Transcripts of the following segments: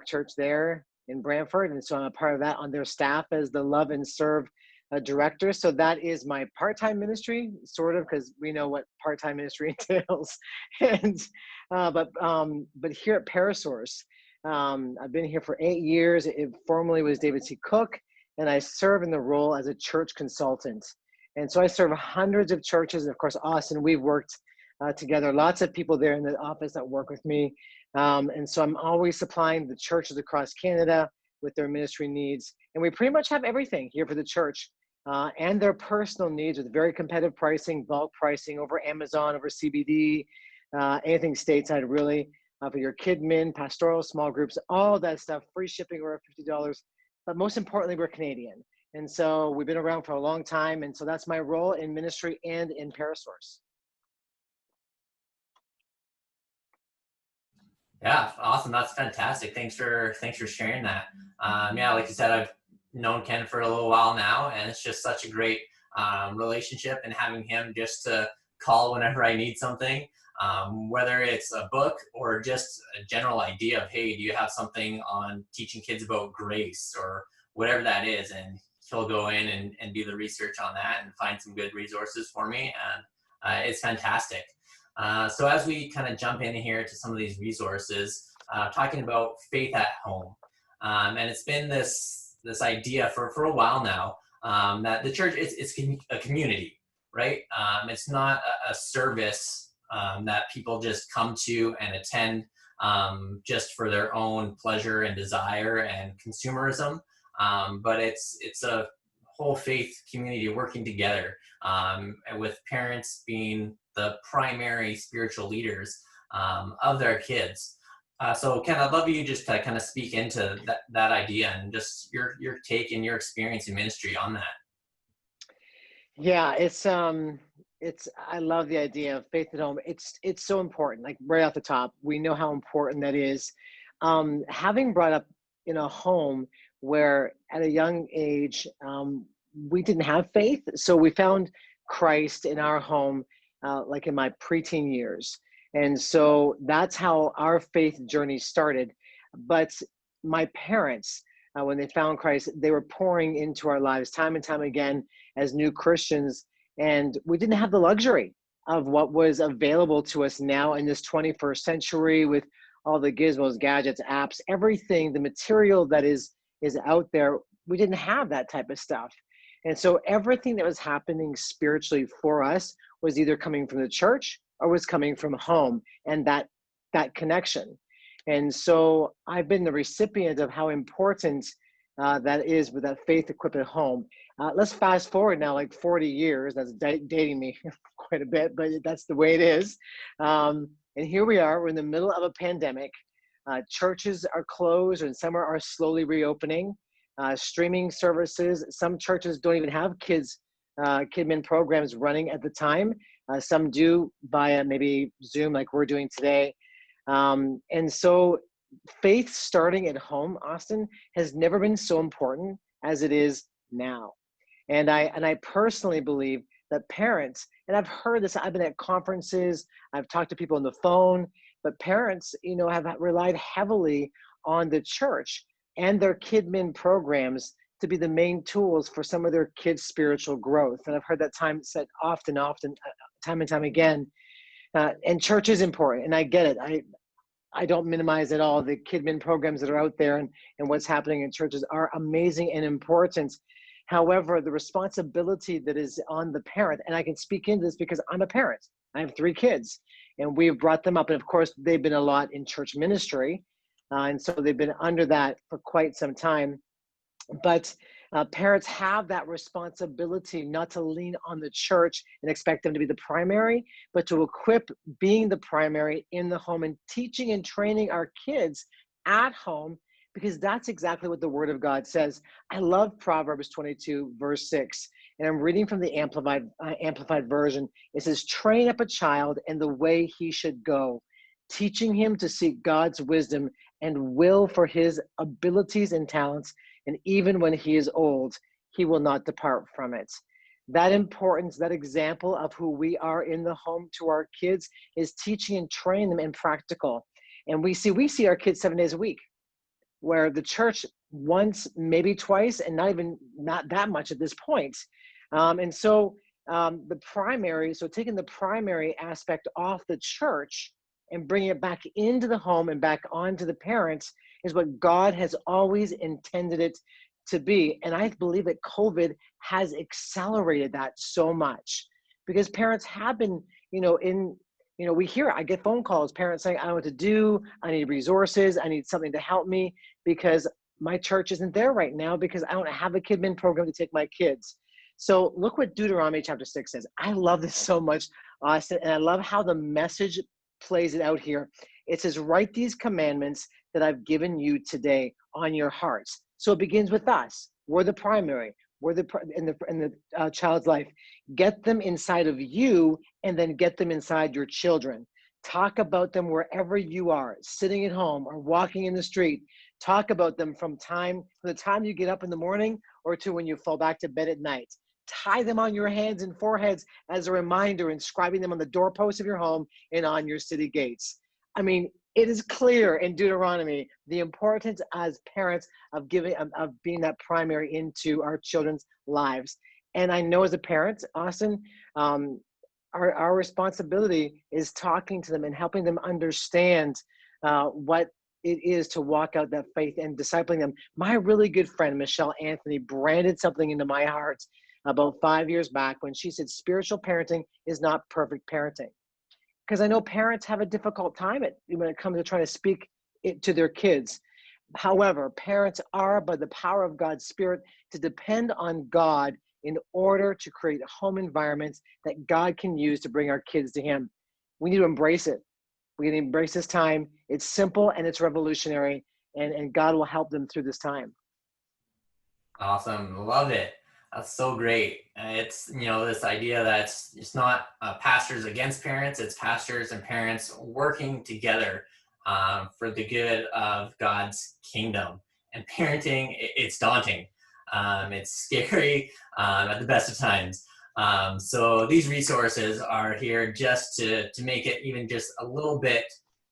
church there in Brantford. And so I'm a part of that on their staff as the Love and Serve director. So that is my part-time ministry, sort of, because we know what part-time ministry entails. And but here at Parasource, I've been here for 8 years. It formerly was David C. Cook, and I serve in the role as a church consultant. And so I serve hundreds of churches. And of course, Austin, we've worked together, lots of people there in the office that work with me. And so I'm always supplying the churches across Canada with their ministry needs. And we pretty much have everything here for the church and their personal needs with very competitive pricing, bulk pricing over Amazon, over CBD, anything stateside really, for your kid min, pastoral, small groups, all that stuff, free shipping over $50. But most importantly, we're Canadian. And so we've been around for a long time. And so that's my role in ministry and in Parasource. Yeah, awesome. That's fantastic. Thanks for sharing that. Yeah, like you said, I've known Ken for a little while now, and it's just such a great relationship, and having him just to call whenever I need something, whether it's a book or just a general idea of, hey, do you have something on teaching kids about grace or whatever that is, and he'll go in and do the research on that and find some good resources for me, and it's fantastic. So as we kind of jump in here to some of these resources, talking about faith at home, and it's been this idea for a while now, that the church it's a community, right? It's not a service that people just come to and attend just for their own pleasure and desire and consumerism, but it's a whole faith community working together, and with parents being the primary spiritual leaders of their kids. So Ken, I'd love you just to kind of speak into that idea and just your take and your experience in ministry on that. Yeah, I love the idea of faith at home. It's so important. Like right off the top, we know how important that is. Having brought up in a home where at a young age, we didn't have faith. So we found Christ in our home, like in my preteen years. And so that's how our faith journey started. But my parents, when they found Christ, they were pouring into our lives time and time again as new Christians. And we didn't have the luxury of what was available to us now in this 21st century with all the gizmos, gadgets, apps, everything, the material that is out there. We didn't have that type of stuff. And so everything that was happening spiritually for us was either coming from the church or was coming from home, and that connection. And so I've been the recipient of how important that is with that faith equipped at home. Let's fast forward now, like 40 years. That's dating me quite a bit, but that's the way it is. And here we are. We're in the middle of a pandemic. Churches are closed, and some are slowly reopening. Streaming services. Some churches don't even have kid-min programs running at the time. Some do via maybe Zoom, like we're doing today. And so faith starting at home, Austin, has never been so important as it is now. And I personally believe that parents, and I've heard this, I've been at conferences, I've talked to people on the phone, but parents, have relied heavily on the church and their kid-min programs to be the main tools for some of their kids' spiritual growth. And I've heard that said often, time and time again. And church is important, and I get it. I don't minimize at all the kid-min programs that are out there, and what's happening in churches are amazing and important. However, the responsibility that is on the parent, and I can speak into this because I'm a parent. I have 3 kids, and we've brought them up. And of course, they've been a lot in church ministry. And so they've been under that for quite some time. But parents have that responsibility not to lean on the church and expect them to be the primary, but to equip being the primary in the home and teaching and training our kids at home, because that's exactly what the Word of God says. I love Proverbs 22, verse 6, and I'm reading from the Amplified version. It says, "Train up a child in the way he should go, teaching him to seek God's wisdom and will for his abilities and talents, and even when he is old, he will not depart from it." That importance, that example of who we are in the home to our kids is teaching and training them in practical. And we see our kids 7 days a week. where the church once, maybe twice, and not that much at this point. And so so taking the primary aspect off the church and bringing it back into the home and back onto the parents is what God has always intended it to be. And I believe that COVID has accelerated that so much, because parents have been, I get phone calls, parents saying, I don't know what to do. I need resources. I need something to help me because my church isn't there right now because I don't have a KidMin program to take my kids. So look what Deuteronomy chapter 6 says. I love this so much, Austin, and I love how the Message plays it out here. It says, write these commandments that I've given you today on your hearts. So it begins with us. We're the primary. We're in the child's life. Get them inside of you, and then get them inside your children. Talk about them wherever you are, sitting at home or walking in the street. Talk about them from the time you get up in the morning or to when you fall back to bed at night. Tie them on your hands and foreheads as a reminder, inscribing them on the doorposts of your home and on your city gates. I mean, it is clear in Deuteronomy the importance as parents of being that primary into our children's lives. And I know as a parent, Austin, our responsibility is talking to them and helping them understand what it is to walk out that faith and discipling them. My really good friend, Michelle Anthony, branded something into my heart about 5 years back when she said, spiritual parenting is not perfect parenting. Because I know parents have a difficult time when it comes to trying to speak it to their kids. However, parents are, by the power of God's Spirit, to depend on God in order to create home environments that God can use to bring our kids to Him. We need to embrace it. We need to embrace this time. It's simple and it's revolutionary, and God will help them through this time. Awesome. Love it. That's so great. It's, this idea that it's not pastors against parents, it's pastors and parents working together for the good of God's kingdom. And parenting, it's daunting. It's scary at the best of times. So these resources are here just to make it even just a little bit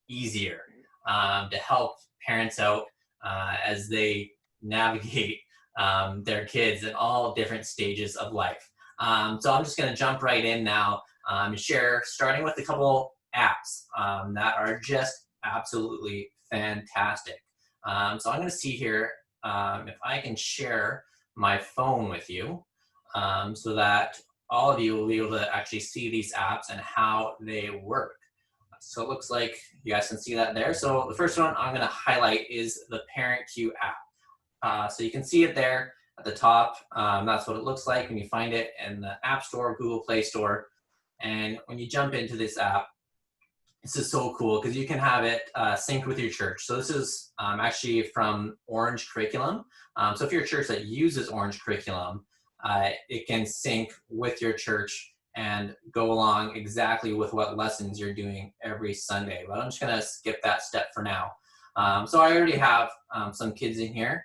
easier to help parents out as they navigate their kids in all different stages of life. So I'm just going to jump right in now and share, starting with a couple apps that are just absolutely fantastic. So I'm going to see here if I can share my phone with you so that all of you will be able to actually see these apps and how they work. So it looks like you guys can see that there. So the first one I'm going to highlight is the ParentQ app. So you can see it there at the top. That's what it looks like when you find it in the App Store, Google Play Store. And when you jump into this app, this is so cool because you can have it synced with your church. So this is actually from Orange Curriculum. So if you're a church that uses Orange Curriculum, it can sync with your church and go along exactly with what lessons you're doing every Sunday. But I'm just going to skip that step for now. So I already have some kids in here.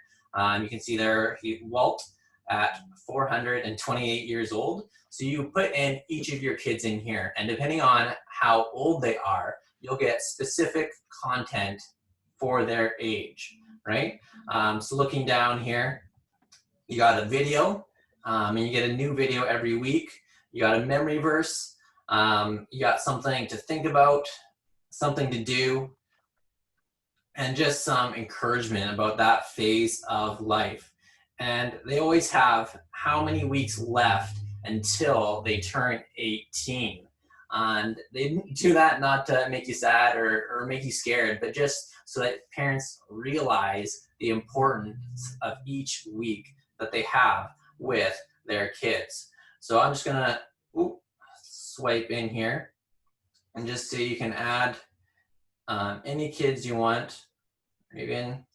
You can see there, Walt at 428 years old. So you put in each of your kids in here, and depending on how old they are, you'll get specific content for their age, right? So looking down here, you got a video, and you get a new video every week. You got a memory verse. You got something to think about, something to do, and just some encouragement about that phase of life. And they always have how many weeks left until they turn 18. And they do that not to make you sad or make you scared, but just so that parents realize the importance of each week that they have with their kids. So I'm just gonna swipe in here and just so you can add any kids you want. Even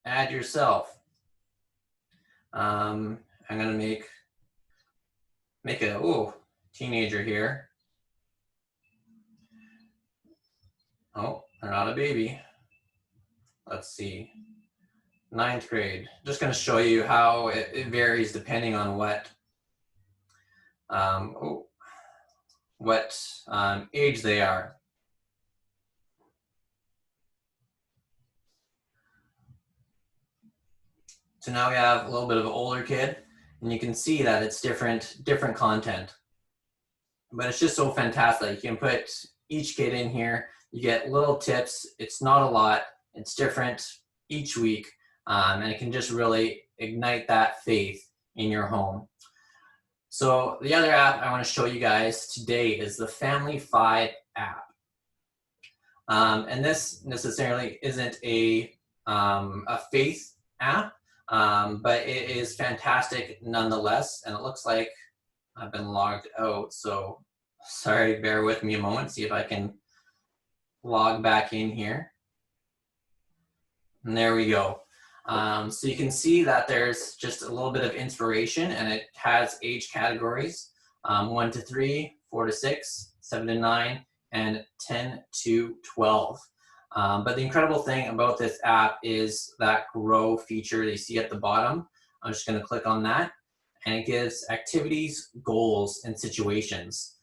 add yourself. I'm gonna make a teenager here. Oh, they're not a baby. Let's see, 9th grade. Just gonna show you how it varies depending on what age they are. So now we have a little bit of an older kid, and you can see that it's different content. But it's just so fantastic. You can put each kid in here. You get little tips. It's not a lot. It's different each week, and it can just really ignite that faith in your home. So the other app I want to show you guys today is the Family Fi app. And this necessarily isn't a faith app, but it is fantastic nonetheless. And it looks like I've been logged out, so sorry, bear with me a moment, see if I can log back in here. And there we go. So you can see that there's just a little bit of inspiration, and it has age categories, 1 to 3, 4 to 6, 7 to 9, and 10 to 12. But the incredible thing about this app is that grow feature that you see at the bottom. I'm just going to click on that, and it gives activities, goals, and situations.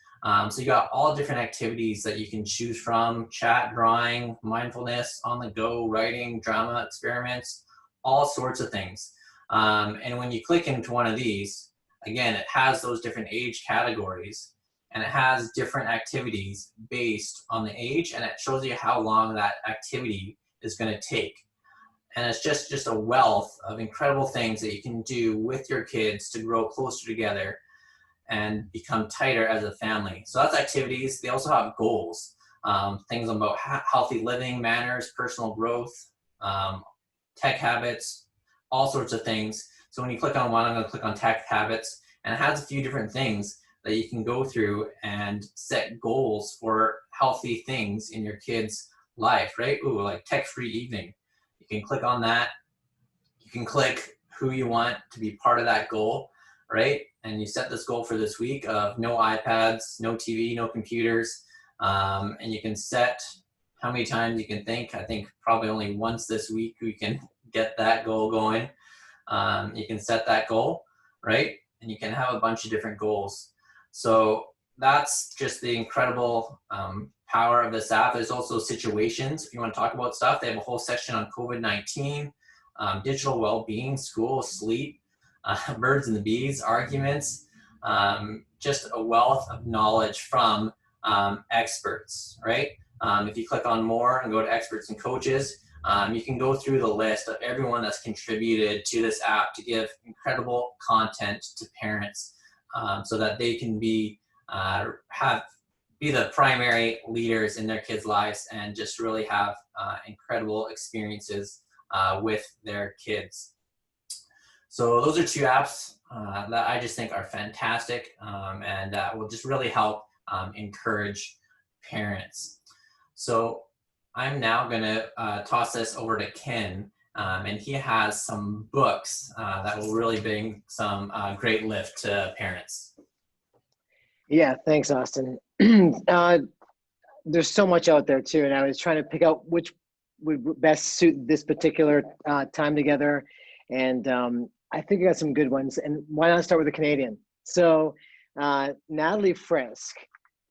So you got all different activities that you can choose from: chat, drawing, mindfulness, on the go, writing, drama, experiments, all sorts of things. And when you click into one of these, again, it has those different age categories, and it has different activities based on the age, and it shows you how long that activity is going to take. And it's just a wealth of incredible things that you can do with your kids to grow closer together and become tighter as a family. So that's activities. They also have goals, things about healthy living, manners, personal growth, tech habits, all sorts of things. So when you click on one, I'm going to click on tech habits, and it has a few different things that you can go through and set goals for healthy things in your kids' life, right? Ooh, like tech-free evening. You can click on that. You can click who you want to be part of that goal, right? And you set this goal for this week of no iPads, no TV, no computers. And you can set how many times you can think. I think probably only once this week we can get that goal going. You can set that goal, right? And you can have a bunch of different goals. So that's just the incredible power of this app. There's also situations. If you want to talk about stuff, they have a whole section on COVID-19, digital well-being, school, sleep, birds and the bees, arguments, just a wealth of knowledge from experts, right? If you click on more and go to experts and coaches, you can go through the list of everyone that's contributed to this app to give incredible content to parents, so that they can be the primary leaders in their kids' lives and just really have incredible experiences with their kids. So those are two apps that I just think are fantastic, and will just really help encourage parents. So I'm now going to toss this over to Ken, and he has some books that will really bring some great lift to parents. Yeah, thanks, Austin. There's so much out there too, and I was trying to pick out which would best suit this particular time together, and I think I got some good ones. And why not start with a Canadian? So Natalie Frisk,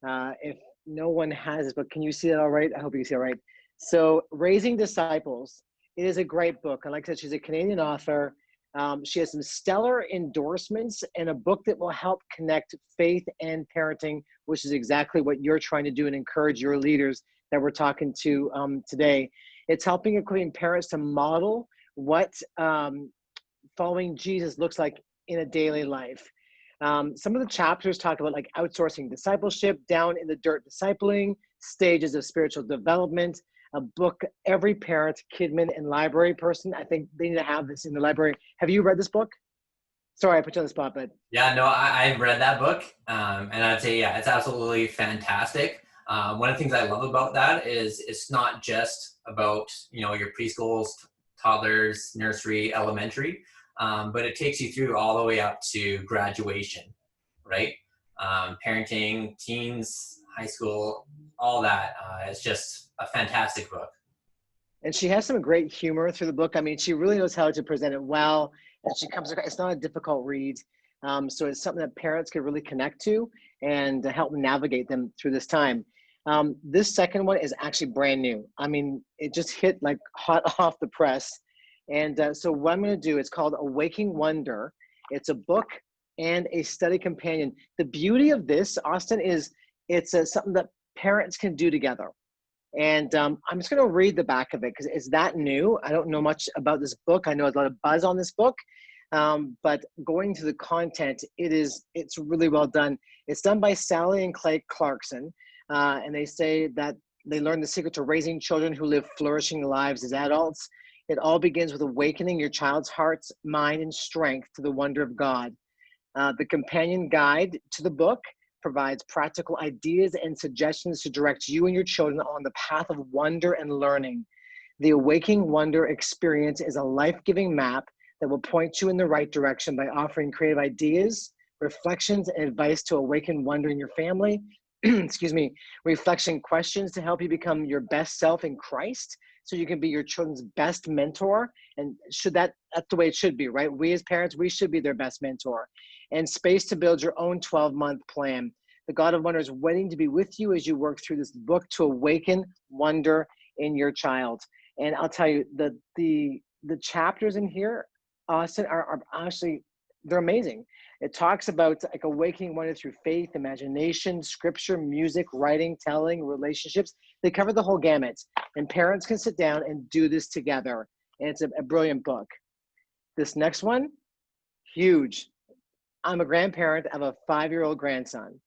if no one has this book, can you see it all right? I hope you can see it all right. So Raising Disciples, it is a great book. And like I said, she's a Canadian author. She has some stellar endorsements and a book that will help connect faith and parenting, which is exactly what you're trying to do and encourage your leaders that we're talking to today. It's helping equipping parents to model what following Jesus looks like in a daily life. Some of the chapters talk about like outsourcing discipleship, down in the dirt discipling, stages of spiritual development, a book every parent, kidman, and library person, I think they need to have this in the library. Have you read this book? Sorry, I put you on the spot, but. Yeah, no, I've read that book, and I'd say, yeah, it's absolutely fantastic. One of the things I love about that is it's not just about, your preschools, toddlers, nursery, elementary, but it takes you through all the way up to graduation, right? Parenting, teens, high school, all that. It's just a fantastic book. And she has some great humor through the book. I mean, she really knows how to present it well. And she comes across, it's not a difficult read. So it's something that parents could really connect to and help navigate them through this time. This second one is actually brand new. I mean, it just hit like hot off the press. And so what I'm going to do, it's called Awaking Wonder. It's a book and a study companion. The beauty of this, Austin, is it's something that parents can do together. And I'm just going to read the back of it because it's that new. I don't know much about this book. I know there's a lot of buzz on this book, but going to the content, it's really well done. It's done by Sally and Clay Clarkson, and they say that they learn the secret to raising children who live flourishing lives as adults. It all begins with awakening your child's heart's mind and strength to the wonder of God. The companion guide to the book provides practical ideas and suggestions to direct you and your children on the path of wonder and learning. The Awakening Wonder experience is a life-giving map that will point you in the right direction by offering creative ideas, reflections, and advice to awaken wonder in your family. Excuse me, reflection questions to help you become your best self in Christ so you can be your children's best mentor. And that's the way it should be, right? We as parents, we should be their best mentor. And space to build your own 12-month plan. The God of Wonder is waiting to be with you as you work through this book to awaken wonder in your child. And I'll tell you, the chapters in here, Austin, are actually, they're amazing. It talks about like awakening wonder through faith, imagination, scripture, music, writing, telling, relationships. They cover the whole gamut. And parents can sit down and do this together. And it's a brilliant book. This next one, huge. I'm a grandparent of a 5-year-old grandson.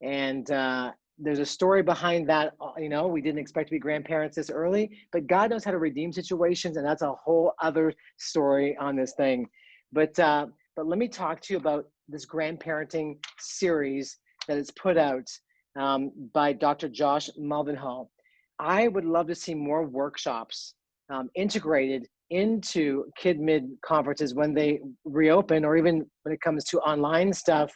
And there's a story behind that. You know, we didn't expect to be grandparents this early, but God knows how to redeem situations. And that's a whole other story on this thing. But let me talk to you about this grandparenting series that is put out by Dr. Josh Mulvihill. I would love to see more workshops integrated into Kid Mid conferences when they reopen, or even when it comes to online stuff,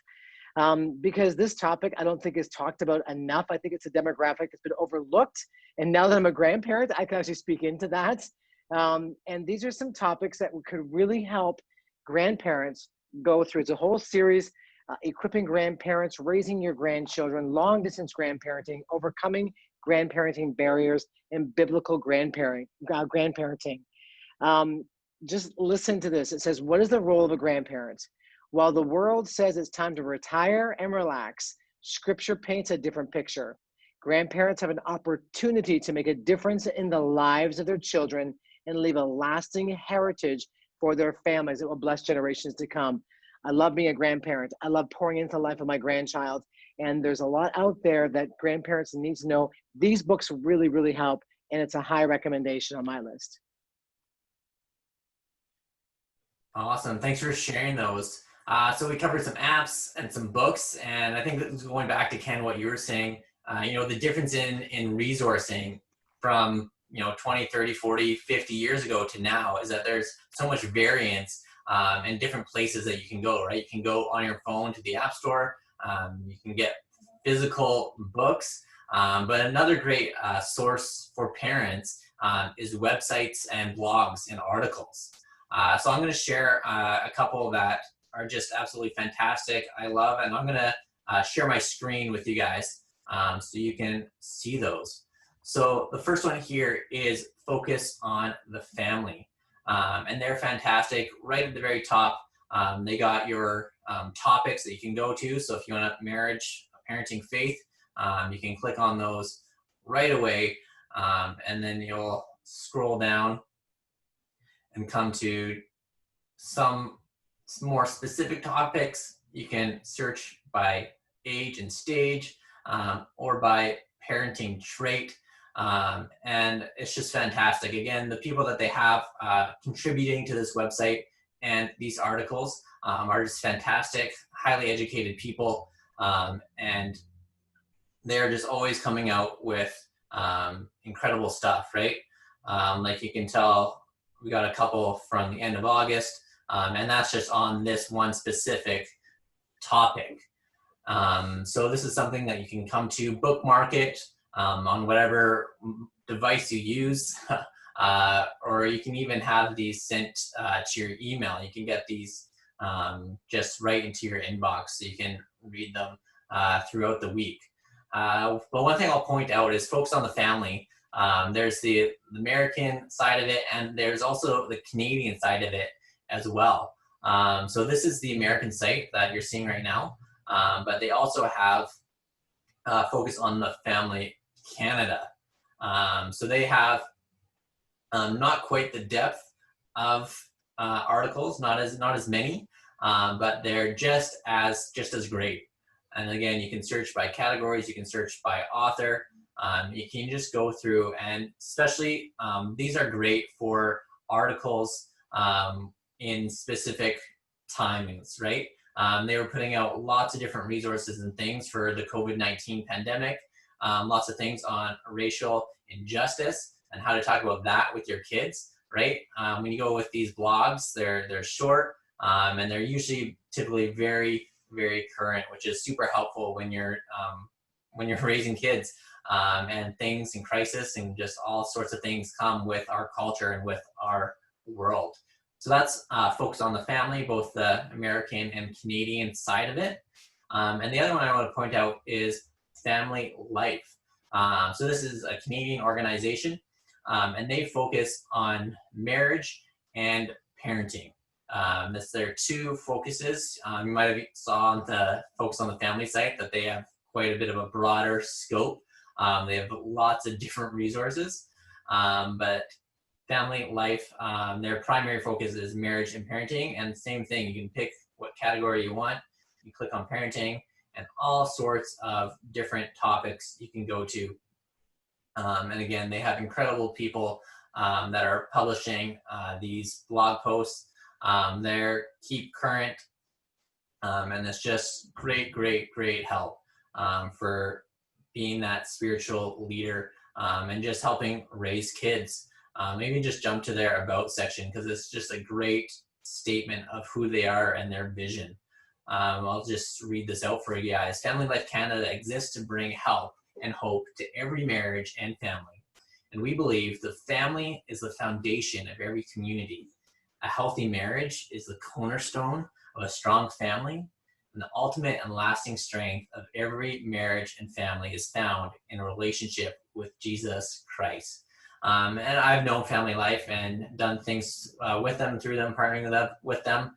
because this topic I don't think is talked about enough. I think it's a demographic that's been overlooked. And now that I'm a grandparent, I can actually speak into that. And these are some topics that could really help grandparents go through. It's a whole series, equipping grandparents, raising your grandchildren, long distance grandparenting, overcoming grandparenting barriers, and biblical grandparenting. Just listen to this. It says, what is the role of a grandparent? While the world says it's time to retire and relax, Scripture paints a different picture. Grandparents have an opportunity to make a difference in the lives of their children and leave a lasting heritage for their families that will bless generations to come. I love being a grandparent. I love pouring into the life of my grandchild. And there's a lot out there that grandparents need to know. These books really, really help. And it's a high recommendation on my list. Awesome. Thanks for sharing those. So we covered some apps and some books, and I think that going back to Ken, what you were saying, the difference in resourcing from 20, 30, 40, 50 years ago to now is that there's so much variance and different places that you can go, right? You can go on your phone to the App Store. You can get physical books, but another great source for parents is websites and blogs and articles. So I'm going to share a couple that are just absolutely fantastic. I love, and I'm going to share my screen with you guys so you can see those. So the first one here is Focus on the Family. And they're fantastic. Right at the very top, they got your topics that you can go to. So if you want marriage, parenting, faith, you can click on those right away. And then you'll scroll down and come to some more specific topics. You can search by age and stage or by parenting trait. And it's just fantastic. Again, the people that they have contributing to this website and these articles are just fantastic, highly educated people. And they're just always coming out with incredible stuff, right? Like you can tell, we got a couple from the end of August, and that's just on this one specific topic. So this is something that you can come to, bookmark it on whatever device you use, or you can even have these sent to your email. You can get these just right into your inbox so you can read them throughout the week. But one thing I'll point out is Focus on the Family. There's the American side of it, and there's also the Canadian side of it as well. So this is the American site that you're seeing right now, but they also have focus on the Family Canada. So they have not quite the depth of articles, not as many, but they're just as great. And again, you can search by categories, you can search by author. You can just go through, and especially these are great for articles in specific timings, right? They were putting out lots of different resources and things for the COVID-19 pandemic, lots of things on racial injustice and how to talk about that with your kids, right? When you go with these blogs, they're short, and they're usually typically very, very current, which is super helpful when you're raising kids, and things in crisis and just all sorts of things come with our culture and with our world. So that's focused on the family, both the American and Canadian side of it. And the other one I want to point out is Family Life. So this is a Canadian organization, and they focus on marriage and parenting. That's their two focuses. You might have saw on the focus on the family site that they have quite a bit of a broader scope. They have lots of different resources, but Family Life, their primary focus is marriage and parenting, and same thing, you can pick what category you want. You click on parenting and all sorts of different topics you can go to. And again, they have incredible people that are publishing these blog posts. They're keep current, and it's just great help for being that spiritual leader, and just helping raise kids. Maybe just jump to their about section, because it's just a great statement of who they are and their vision. I'll just read this out for you guys. Family Life Canada exists to bring help and hope to every marriage and family. And we believe the family is the foundation of every community. A healthy marriage is the cornerstone of a strong family, and the ultimate and lasting strength of every marriage and family is found in a relationship with Jesus Christ. And I've known Family Life and done things with them, through them, partnering with them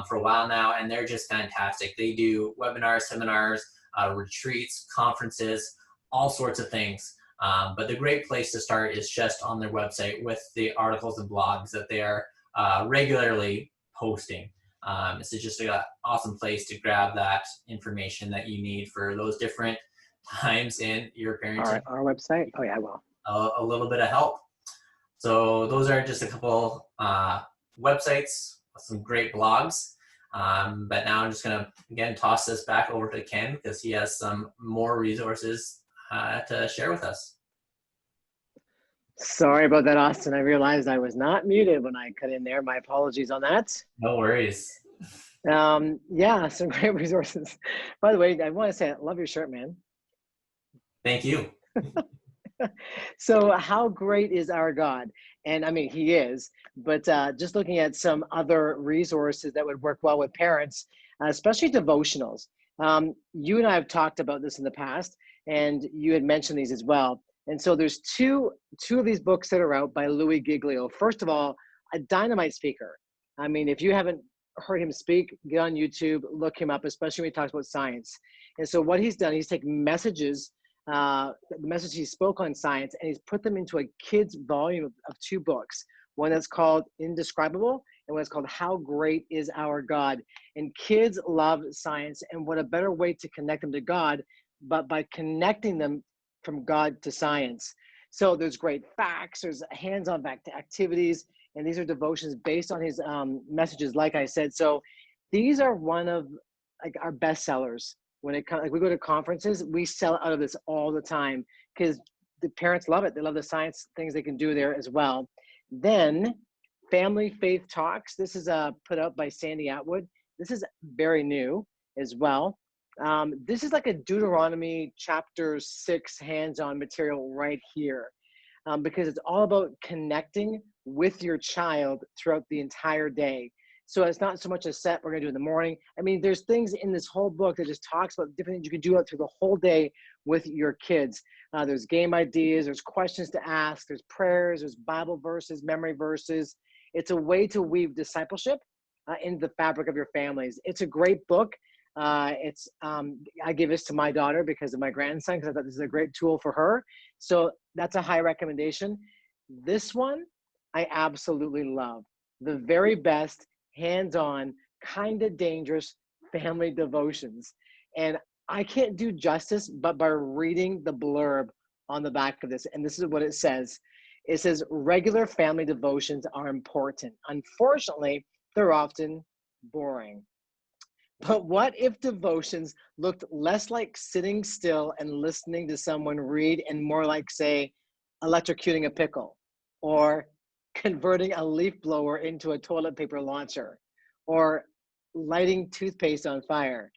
for a while now, and they're just fantastic. They do webinars, seminars, retreats, conferences, all sorts of things. But the great place to start is just on their website with the articles and blogs that they are regularly posting. It's just an awesome place to grab that information that you need for those different times in your parenting. Our website? Oh yeah, I will. A little bit of help. So those are just a couple websites, some great blogs. But now I'm just going to, again, toss this back over to Ken, because he has some more resources to share with us. Sorry about that, Austin. I realized I was not muted when I cut in there. My apologies on that. No worries. Yeah, some great resources. By the way, I want to say I love your shirt, man. Thank you. So how great is our God? And I mean, he is, but just looking at some other resources that would work well with parents, especially devotionals. You and I have talked about this in the past, and you had mentioned these as well. And so there's two of these books that are out by Louie Giglio. First of all, a dynamite speaker. I mean, if you haven't heard him speak, get on YouTube, look him up, especially when he talks about science. And so what he's done, he's taken messages, the message he spoke on science, and he's put them into a kid's volume of two books. One that's called Indescribable, and one that's called How Great is Our God. And kids love science, and what a better way to connect them to God, but by connecting them from God to science. So there's great facts, there's hands-on activities, and these are devotions based on his messages, like I said. So these are one of like our best sellers. When it comes, like we go to conferences, we sell out of this all the time because the parents love it. They love the science things they can do there as well. Then Family Faith Talks. This is put out by Sandy Atwood. This is very new as well. This is like a Deuteronomy chapter 6 hands-on material right here, because it's all about connecting with your child throughout the entire day. So it's not so much a set we're going to do in the morning. I mean, there's things in this whole book that just talks about different things you can do through the whole day with your kids. There's game ideas, there's questions to ask, there's prayers, there's Bible verses, memory verses. It's a way to weave discipleship into the fabric of your families. It's a great book. I give this to my daughter because of my grandson, because I thought this is a great tool for her. So that's a high recommendation. This one, I absolutely love. The very best, hands-on, kind of dangerous family devotions. And I can't do justice but by reading the blurb on the back of this. And this is what it says. It says, regular family devotions are important. Unfortunately, they're often boring. But what if devotions looked less like sitting still and listening to someone read and more like, say, electrocuting a pickle, or converting a leaf blower into a toilet paper launcher, or lighting toothpaste on fire?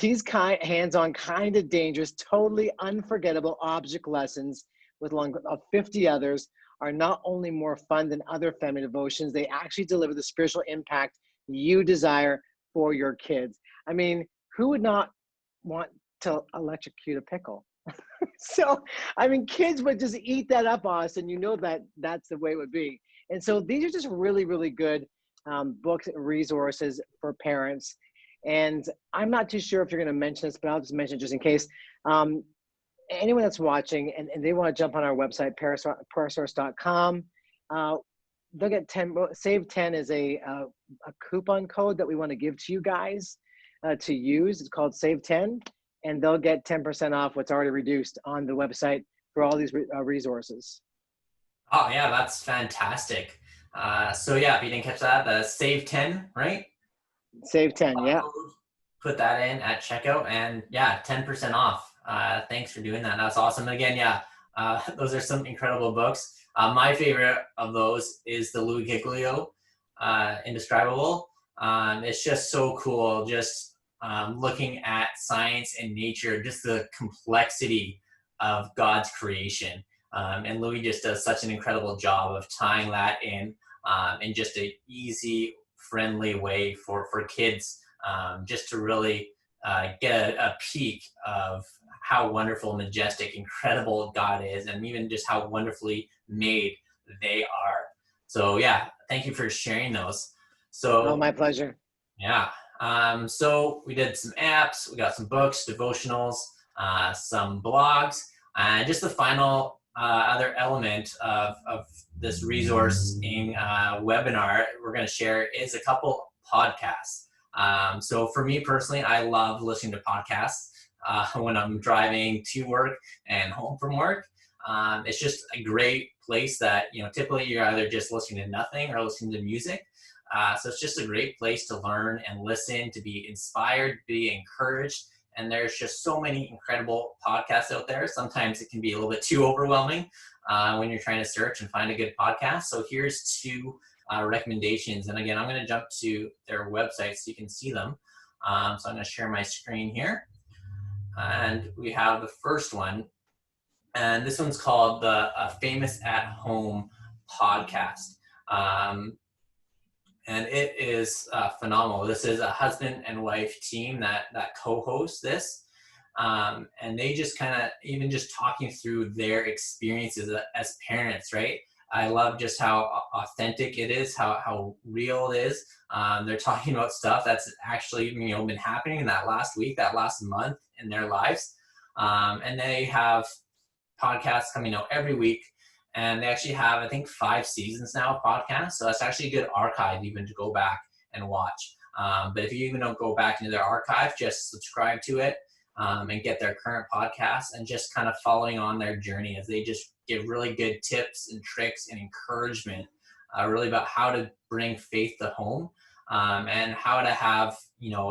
These hands-on, kind of dangerous, totally unforgettable object lessons with along of 50 others are not only more fun than other family devotions, they actually deliver the spiritual impact you desire for your kids. I mean, who would not want to electrocute a pickle? So, I mean, kids would just eat that up, Austin. You know that that's the way it would be. And so these are just really, really good books and resources for parents. And I'm not too sure if you're going to mention this, but I'll just mention it just in case. Anyone that's watching and they want to jump on our website, prayersource.com, they'll get 10, save 10 is a coupon code that we want to give to you guys to use. It's called Save 10, and they'll get 10% off what's already reduced on the website for all these resources. Oh yeah, that's fantastic. So yeah, if you didn't catch that, the Save 10, right? Save 10, yeah. Put that in at checkout, and yeah, 10% off. Thanks for doing that. That's awesome. And again, yeah, those are some incredible books. My favorite of those is the Louie Giglio, Indescribable. It's just so cool, just looking at science and nature, just the complexity of God's creation. And Louie just does such an incredible job of tying that in just an easy, friendly way for kids, just to really get a peek of how wonderful, majestic, incredible God is, and even just how wonderfully made they are. So yeah, thank you for sharing those. So Oh, my pleasure. yeah. So we did some apps, we got some books, devotionals, some blogs, and just the final other element of this resourcing webinar we're going to share is a couple podcasts. So for me personally, I love listening to podcasts when I'm driving to work and home from work. It's just a great place that, typically you're either just listening to nothing or listening to music. So it's just a great place to learn and listen, to be inspired, be encouraged. And there's just so many incredible podcasts out there. Sometimes it can be a little bit too overwhelming when you're trying to search and find a good podcast. So here's two recommendations. And again, I'm going to jump to their website so you can see them. So I'm going to share my screen here. And we have the first one. And this one's called the Famous at Home podcast. And it is phenomenal. This is a husband and wife team that co-hosts this. And they just kind of, even just talking through their experiences as parents, right? I love just how authentic it is, how real it is. They're talking about stuff that's actually, been happening in that last week, that last month in their lives. And they have podcasts coming out every week. And they actually have, I think, 5 seasons now of podcasts. So that's actually a good archive even to go back and watch. But if you even don't go back into their archive, just subscribe to it and get their current podcasts and just kind of following on their journey as they just give really good tips and tricks and encouragement really about how to bring faith to home and how to have,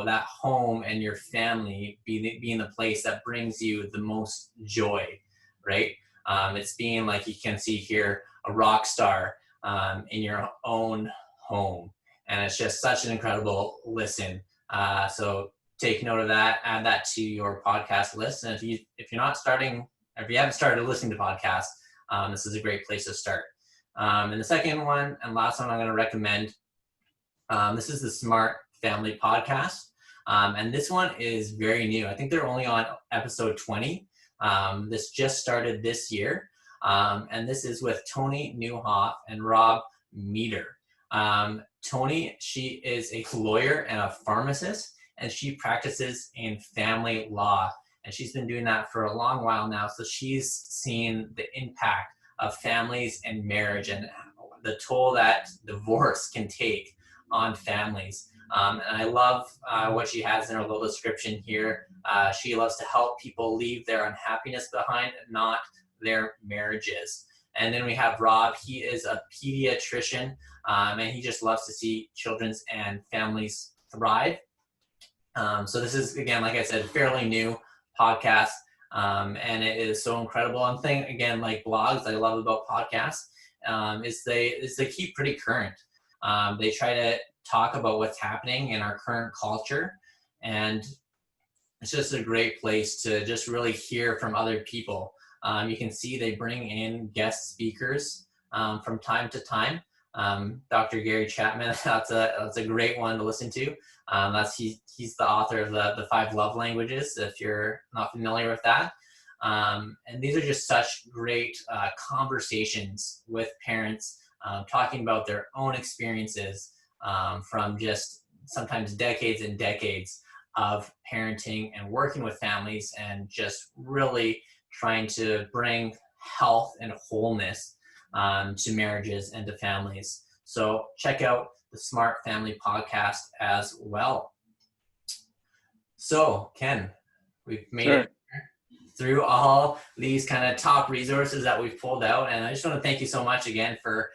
that home and your family be in the place that brings you the most joy, right? It's being, like you can see here, a rock star in your own home. And it's just such an incredible listen. So take note of that, add that to your podcast list. And if you haven't started listening to podcasts, this is a great place to start. And the second one and last one I'm going to recommend This is the Smart Family Podcast. And this one is very new. I think they're only on episode 20. This just started this year. And this is with Tony Newhoff and Rob Meter. Tony, she is a lawyer and a pharmacist, and she practices in family law. And she's been doing that for a long while now. So she's seen the impact of families and marriage and the toll that divorce can take on families. And I love what she has in her little description here. She loves to help people leave their unhappiness behind, not their marriages. And then we have Rob. He is a pediatrician, and he just loves to see children and families thrive. So this is, again, like I said, fairly new podcast, and it is so incredible. One thing, again, like blogs, I love about podcasts is they keep pretty current. They try to talk about what's happening in our current culture, and it's just a great place to just really hear from other people. You can see they bring in guest speakers from time to time. Dr. Gary Chapman, that's a great one to listen to. He's the author of the 5 love languages, if you're not familiar with that. And these are just such great conversations with parents, talking about their own experiences from just sometimes decades and decades of parenting and working with families, and just really trying to bring health and wholeness to marriages and to families. So check out the Smart Family Podcast as well. So Ken, we've made it through all these kind of top resources that we've pulled out, and I just want to thank you so much again for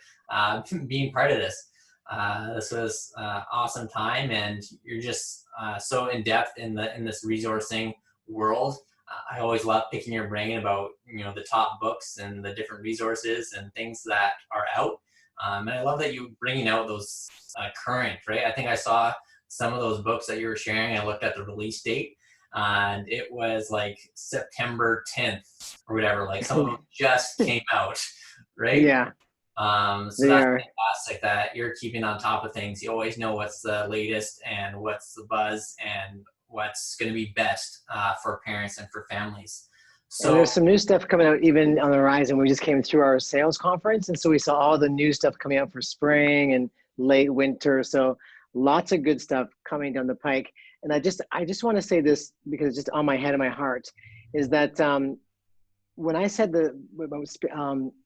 being part of this. This was awesome time, and you're just so in depth in this resourcing world. I always love picking your brain about the top books and the different resources and things that are out. And I love that you bringing out those current, right? I think I saw some of those books that you were sharing. I looked at the release date, and it was like September 10th or whatever. Like some of them just came out, right? Yeah. So that's fantastic that you're keeping on top of things. You always know what's the latest and what's the buzz and what's going to be best for parents and for families. So and there's some new stuff coming out even on the horizon. We just came through our sales conference, and so we saw all the new stuff coming out for spring and late winter. So lots of good stuff coming down the pike. And I just want to say this because it's just on my head and my heart, is that when I said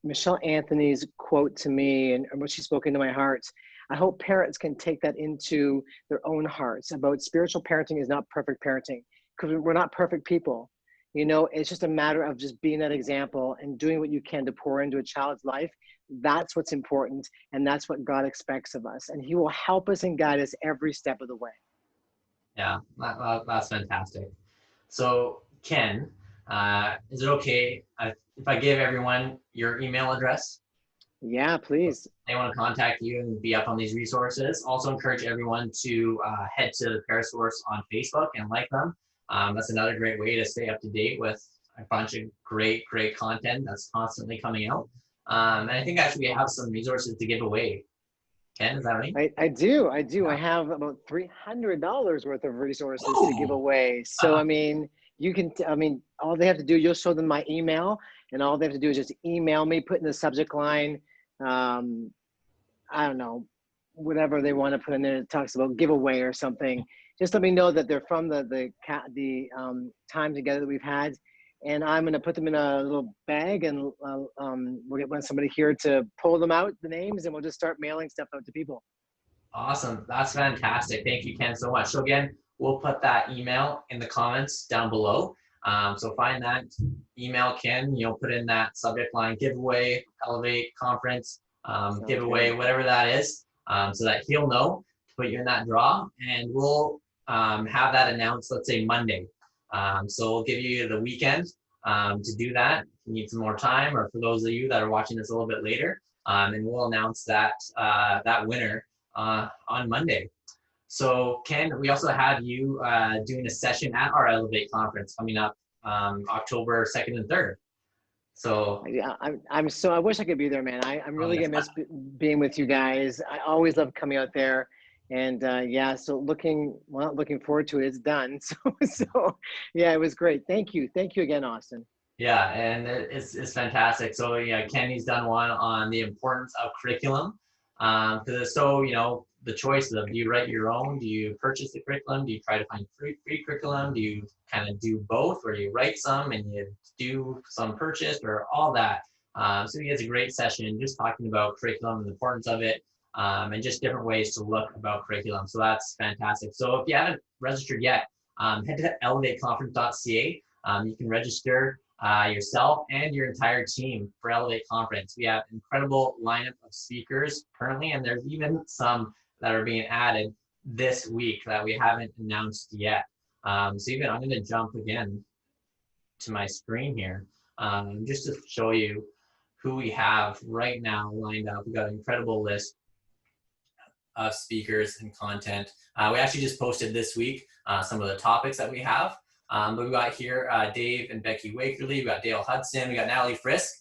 Michelle Anthony's quote to me and what she spoke into my heart, I hope parents can take that into their own hearts about spiritual parenting is not perfect parenting, because we're not perfect people. It's just a matter of just being that example and doing what you can to pour into a child's life. That's what's important, and that's what God expects of us. And he will help us and guide us every step of the way. Yeah, that's fantastic. So Ken, is it okay if I give everyone your email address? Yeah, please. They want to contact you and be up on these resources. Also encourage everyone to head to the Parasource on Facebook and like them. That's another great way to stay up to date with a bunch of great content that's constantly coming out. And I think actually we have some resources to give away. Ken, is that right? I do. Yeah. I have about $300 worth of resources to give away. So, you can, all they have to do, you'll show them my email, and all they have to do is just email me, put in the subject line, I don't know, whatever they want to put in there. It talks about giveaway or something. Just let me know that they're from the time together that we've had, and I'm going to put them in a little bag, and we'll get somebody here to pull them out, the names, and we'll just start mailing stuff out to people. Awesome. That's fantastic. Thank you, Ken, so much. So again, we'll put that email in the comments down below. So find that, email Ken, put in that subject line, giveaway, Elevate Conference, giveaway, whatever that is, so that he'll know to put you in that draw, and we'll have that announced, let's say Monday. So we'll give you the weekend to do that. If you need some more time, or for those of you that are watching this a little bit later, and we'll announce that winner on Monday. So Ken, we also have you doing a session at our Elevate Conference coming up October 2nd and 3rd. So yeah, I wish I could be there, man. I'm really gonna miss being with you guys. I always love coming out there, And yeah, so not looking forward to it. It's done. So yeah, it was great. Thank you again, Austin. Yeah, and it's fantastic. So yeah, Kenny's done one on the importance of curriculum, because it's so, the choice of, do you write your own? Do you purchase the curriculum? Do you try to find free curriculum? Do you kind of do both, where you write some and you do some purchased, or all that? So he has a great session just talking about curriculum and the importance of it, and just different ways to look about curriculum. So that's fantastic. So if you haven't registered yet, head to elevateconference.ca. You can register yourself and your entire team for Elevate Conference. We have an incredible lineup of speakers currently, and there's even some that are being added this week that we haven't announced yet. So even I'm going to jump again to my screen here, just to show you who we have right now lined up. We've got an incredible list of speakers and content. We actually just posted this week some of the topics that we have. But we got here Dave and Becky Wakerly. We got Dale Hudson. We got Natalie Frisk.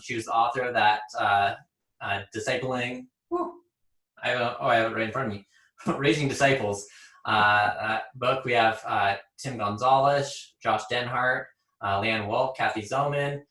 She was the author of that discipling. I have it right in front of me. Raising Disciples book. We have Tim Gonzalez, Josh Denhart, Leanne Walt, Kathy Zellman,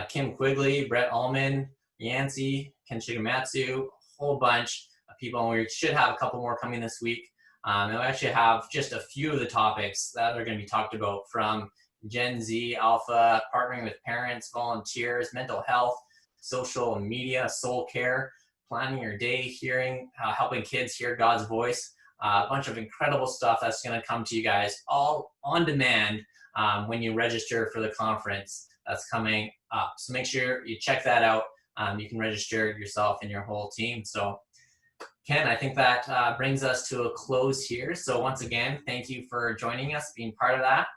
Kim Quigley, Brett Ullman, Yancey, Ken Shigematsu, a whole bunch of people. And we should have a couple more coming this week. And we actually have just a few of the topics that are going to be talked about, from Gen Z, Alpha, partnering with parents, volunteers, mental health, social media, soul care, planning your day, hearing, helping kids hear God's voice. A bunch of incredible stuff that's going to come to you guys all on demand when you register for the conference that's coming up. So make sure you check that out. You can register yourself and your whole team. So Ken, I think that brings us to a close here. So once again, thank you for joining us, being part of that.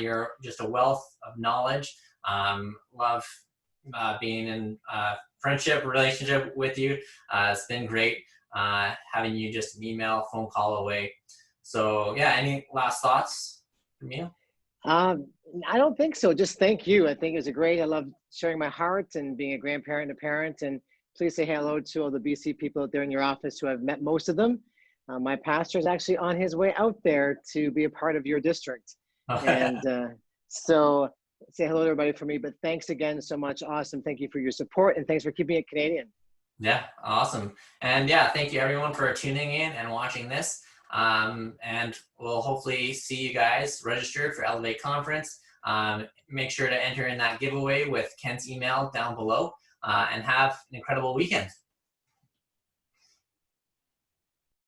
You're just a wealth of knowledge. Love being in friendship, relationship with you. It's been great having you just an email, phone call away. So yeah, any last thoughts from you? I don't think so. Just thank you. I think it was great. I love sharing my heart and being a grandparent and a parent. And please say hello to all the BC people out there in your office, who I've met most of them. My pastor is actually on his way out there to be a part of your district. And so say hello to everybody for me. But thanks again so much. Awesome. Thank you for your support, and thanks for keeping it Canadian. Yeah, awesome. And yeah, thank you everyone for tuning in and watching this. And we'll hopefully see you guys registered for Elevate Conference. Make sure to enter in that giveaway with Ken's email down below, and have an incredible weekend.